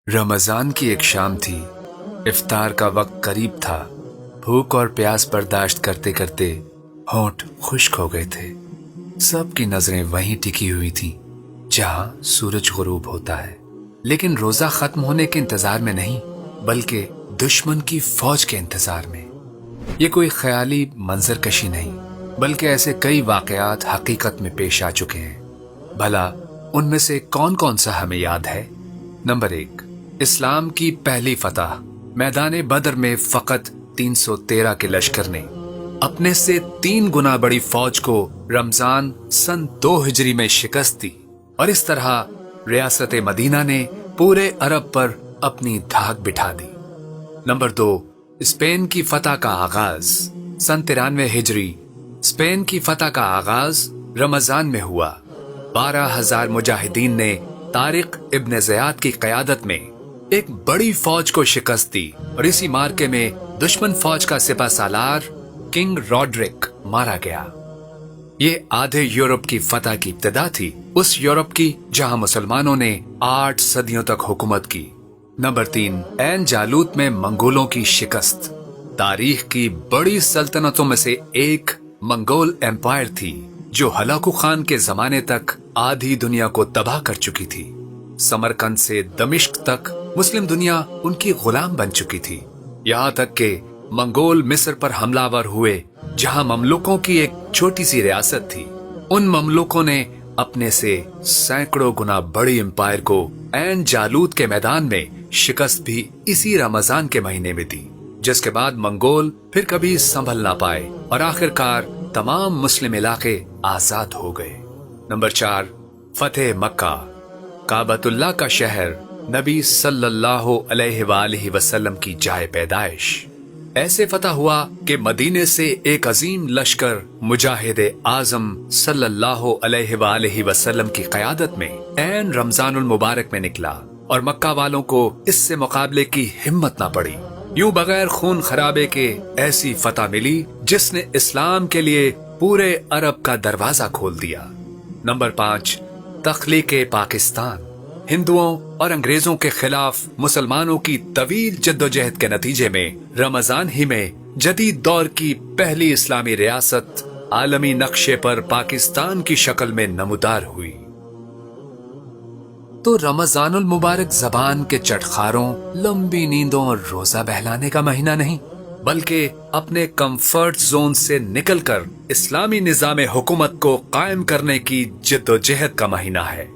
रमजान की एक शाम थी। इफ्तार का वक्त करीब था। भूख और प्यास बर्दाश्त करते करते होंठ खुश्क हो गए थे। सबकी नजरें वहीं टिकी हुई थीं जहां सूरज गुरूब होता है, लेकिन रोजा खत्म होने के इंतजार में नहीं, बल्कि दुश्मन की फौज के इंतजार में। ये कोई ख्याली मंजरकशी नहीं, बल्कि ऐसे कई वाकयात हकीकत में पेश आ चुके हैं। भला उनमें से कौन कौन सा हमें याद है? नंबर 1, इस्लाम की पहली फतह। मैदान बदर में फकत 313 के लश्कर ने अपने से 3 गुना बड़ी फौज को रमजान सन 2 हिजरी में शिकस्त दी, और इस तरह रियासत मदीना ने पूरे अरब पर अपनी धाक बिठा दी। नंबर 2, स्पेन की फतह का आगाज। सन 93 हिजरी स्पेन की फतह का आगाज रमजान में हुआ। 12,000 मुजाहिदीन ने तारिक इब्न ज़ियाद की क़यादत में एक बड़ी फौज को शिकस्त दी, और इसी मार्के में दुश्मन फौज का सिपह सालार किंग रॉड्रिक मारा गया। ये आधे यूरोप की फतह की इब्तिदा थी, उस यूरोप की जहां मुसलमानों ने 8 सदियों तक हुकूमत की। नंबर 3, ऐन जालूत में मंगोलों की शिकस्त। तारीख की बड़ी सल्तनतों में से एक मंगोल एम्पायर थी, जो हलाकू खान के जमाने तक आधी दुनिया को तबाह कर चुकी थी। समरकंद से दमिश्क तक मुस्लिम दुनिया उनकी गुलाम बन चुकी थी। यहाँ तक के मंगोल मिस्र पर हमलावर हुए, जहाँ ममलुकों की एक छोटी सी रियासत थी। उन ममलुकों ने अपने से सैकड़ों गुना बड़ी एम्पायर को ऐन जालूत के मैदान में शिकस्त भी इसी रमजान के महीने में दी, जिसके बाद मंगोल फिर कभी संभल ना पाए और आखिरकार तमाम मुस्लिम इलाके आजाद हो गए। नंबर 4, फतेह मक्का। काबतुल्लाह का शहर, नबी सल्लल्लाहु अलैहि वसल्लम की जाए पैदाइश। ऐसे फतह हुआ कि मदीने से एक अजीम लश्कर मुजाहिद आजम सल्लल्लाहु अलैहि वसल्लम की क़यादत में ऐन रमजानुल मुबारक में निकला, और मक्का वालों को इससे मुकाबले की हिम्मत ना पड़ी। यूं बगैर खून खराबे के ऐसी फतह मिली जिसने इस्लाम के लिए पूरे अरब का दरवाजा खोल दिया। नंबर 5, तख्लीक़े पाकिस्तान। हिंदुओं और अंग्रेजों के खिलाफ मुसलमानों की तवील जद्दोजहद के नतीजे में रमजान ही में जदीद दौर की पहली इस्लामी रियासत आलमी नक्शे पर पाकिस्तान की शक्ल में नमूदार हुई। तो रमजानुल मुबारक जबान के चटखारों, लंबी नींदों और रोजा बहलाने का महीना नहीं, बल्कि अपने कंफर्ट जोन से निकलकर इस्लामी निजाम हुकूमत को कायम करने की जद्दोजहद का महीना है।